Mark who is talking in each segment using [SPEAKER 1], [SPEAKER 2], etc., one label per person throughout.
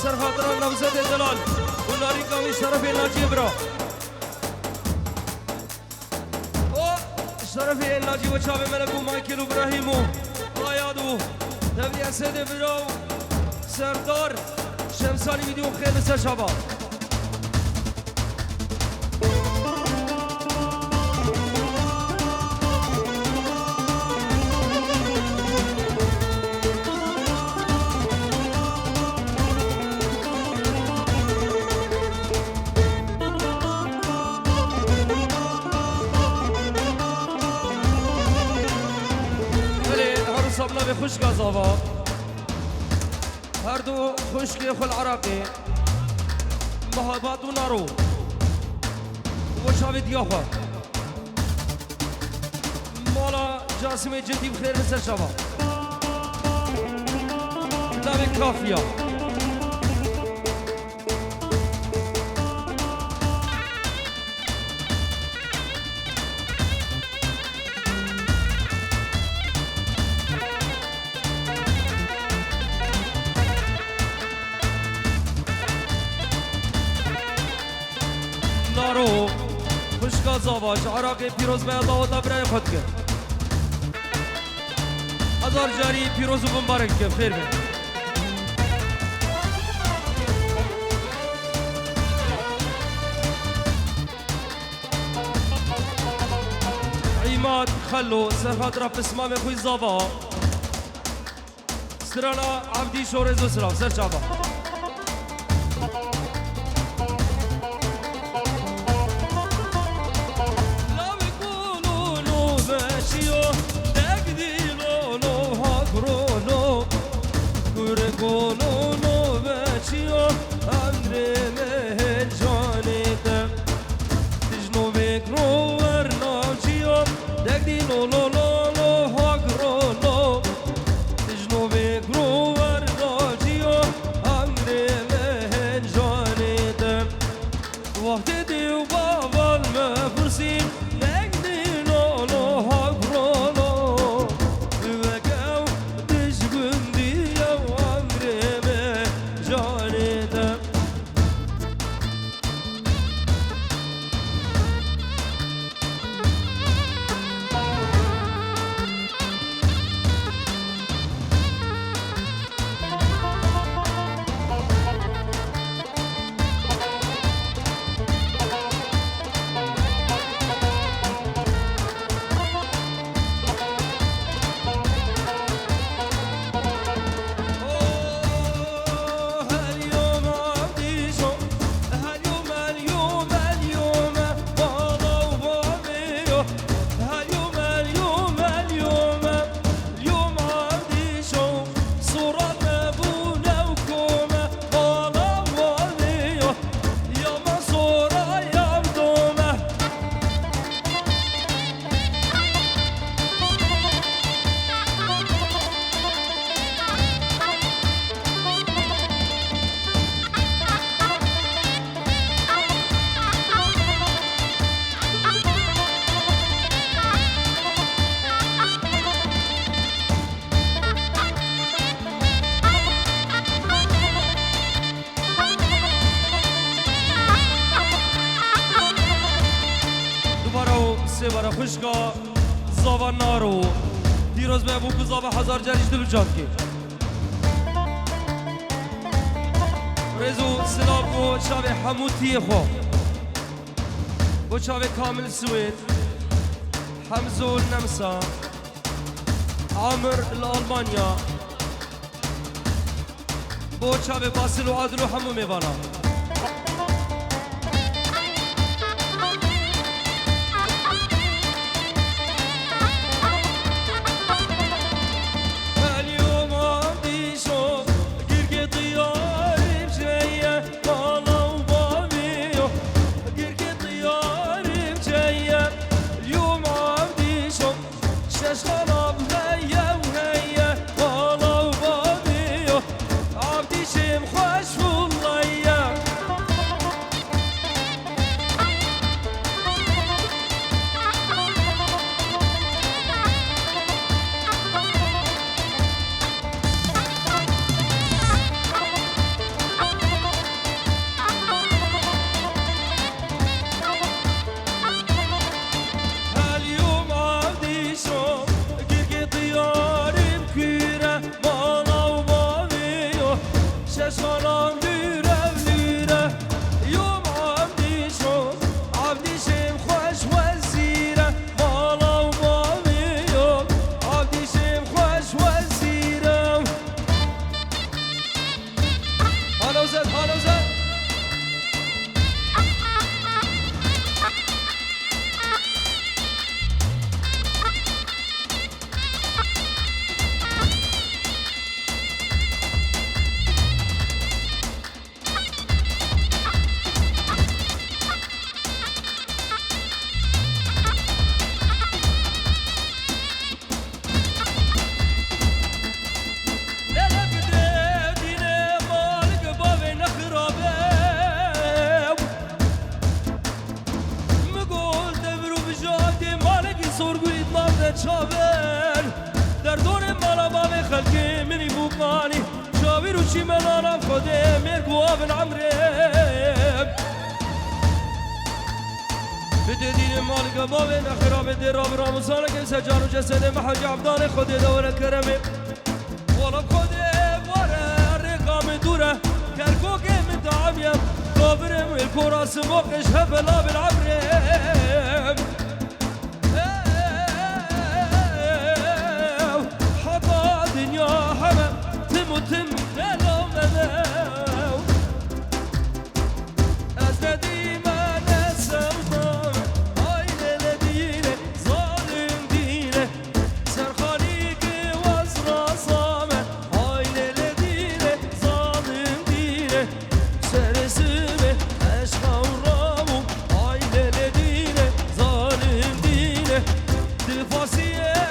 [SPEAKER 1] سرخاطر نوزد دلال ولاری کامی شرف ناجی برا شرف ناجی و چاوه ملکو مایکل ابراهیمو آیادو تبریه سده برا سردار شمسانی ویدیو خیلی بسه شبا صبنا بخشك زابا هردو خشك خل عراقي مهابات ونارو وشابت ياخا مالا جاسم جدي بخير بس الشباب لا بكافية نارو خشکا زاواج عراقی پیروز به الله و دبره خود که هزار جاری پیروز و بمبارک که خیر بید عیماد خلو سرخات رفت اسمام خوی زاوا سرانا عبدی شورز و سلام سر چابا برای خوشگاه زاوا نارو دیروز به ابو زاوا هزار جریش دلو جان که رزو سلام و شاب حموتی خو بو چاوه کامل سوید حمزه النمسا عامر الألمانيا بو چاوه باسل و عادل و همو میوانا چاور در دور مالا باب خلقی منی بوبانی چاوی رو چی ملانم خوده مرگو آبن عمرم بده دین مالک باب نخراب در راب رامزانه که سجان و جسد محاج عبدان خوده دور کرمه والا خوده واره رقام دوره کرکو که مدعمیم قابرم الکوراس موقش هفلا بالعمرم تم دلومنو از ندیم نسوم آیل لدینه ظالم دینه سرخانی که وز راسامه آیل لدینه ظالم دینه سرسمه عشق و رامو آیل لدینه ظالم دینه دفاسیه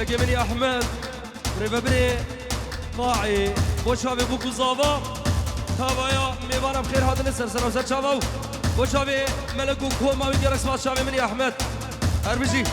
[SPEAKER 1] يا جميل احمد بري قاعي بو شابي بو قزاوا تابايا ميوانا بخير هذا نسر سر وسر شابو بو شابي ملكو كوما ويدي رسمات شابي مني احمد اربجي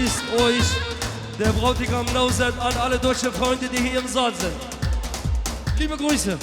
[SPEAKER 1] grüßt euch der Bräutigam Nauset an alle deutschen Freunde, die hier im Saal sind. Liebe Grüße.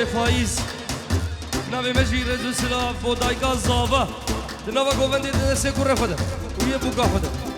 [SPEAKER 1] نوی فایز نوی مجید دوسلا بودایگا زاوا نوی گووندی دسته کوره خدا ویه بوکا خدا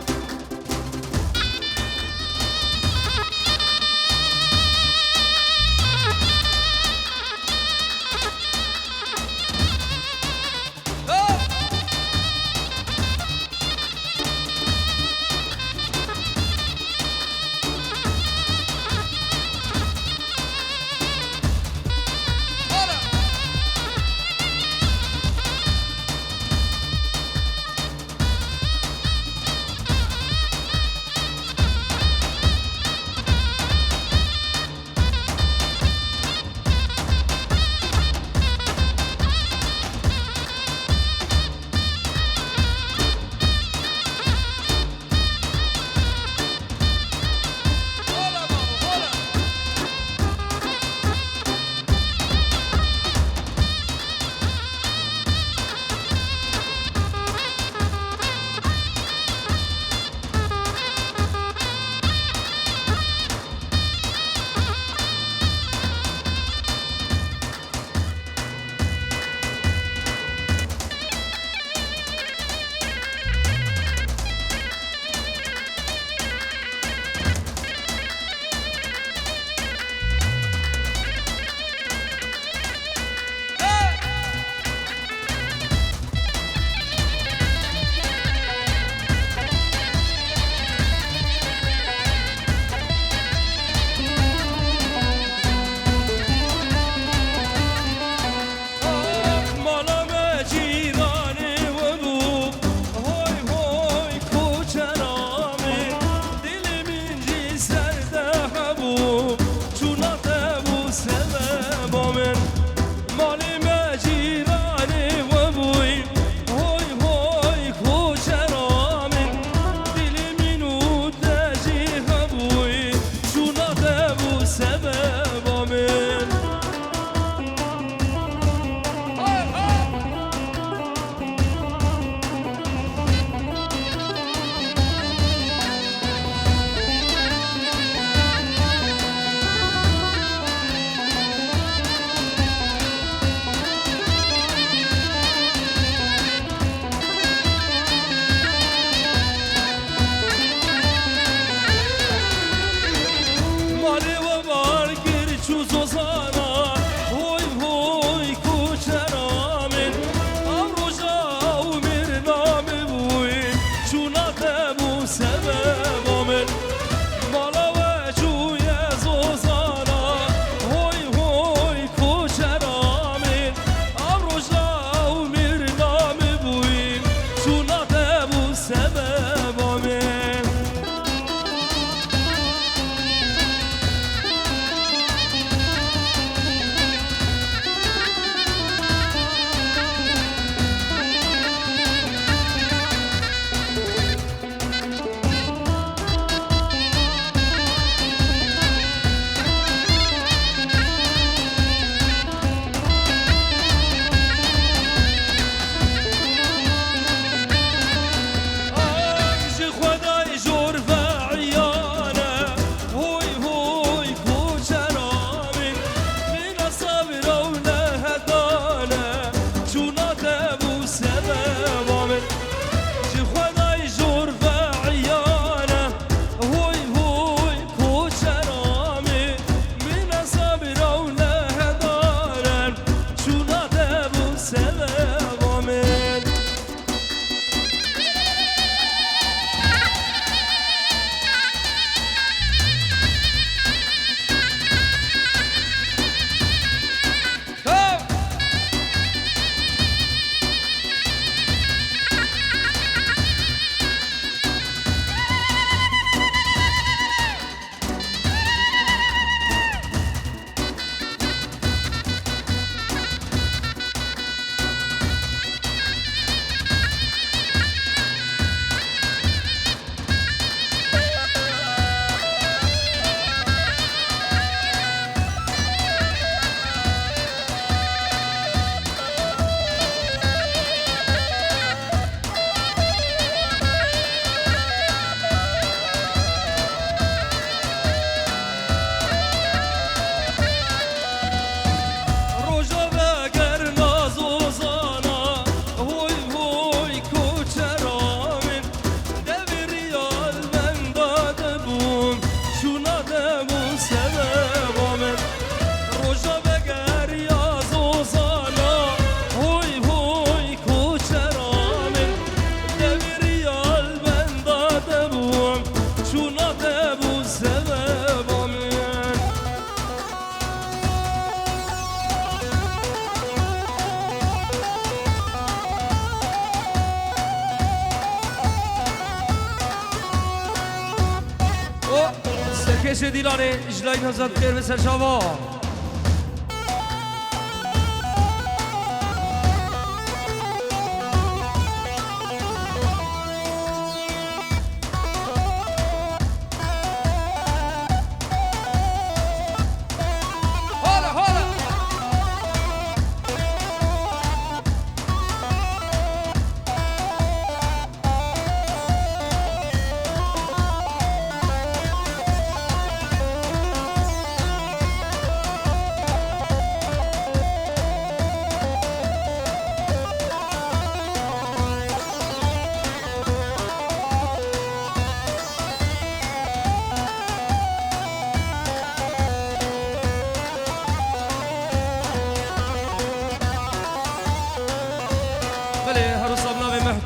[SPEAKER 1] پیش دیلانه اجلای نزد خیر بسر شوا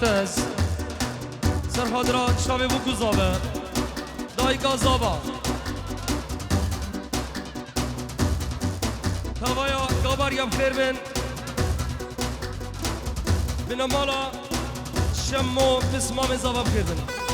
[SPEAKER 1] محتز سرحادرات شابه بو گزابه دای گازابا هوایا گابار یا بخیر بن مالا شمو بسمام زابا بخیر بن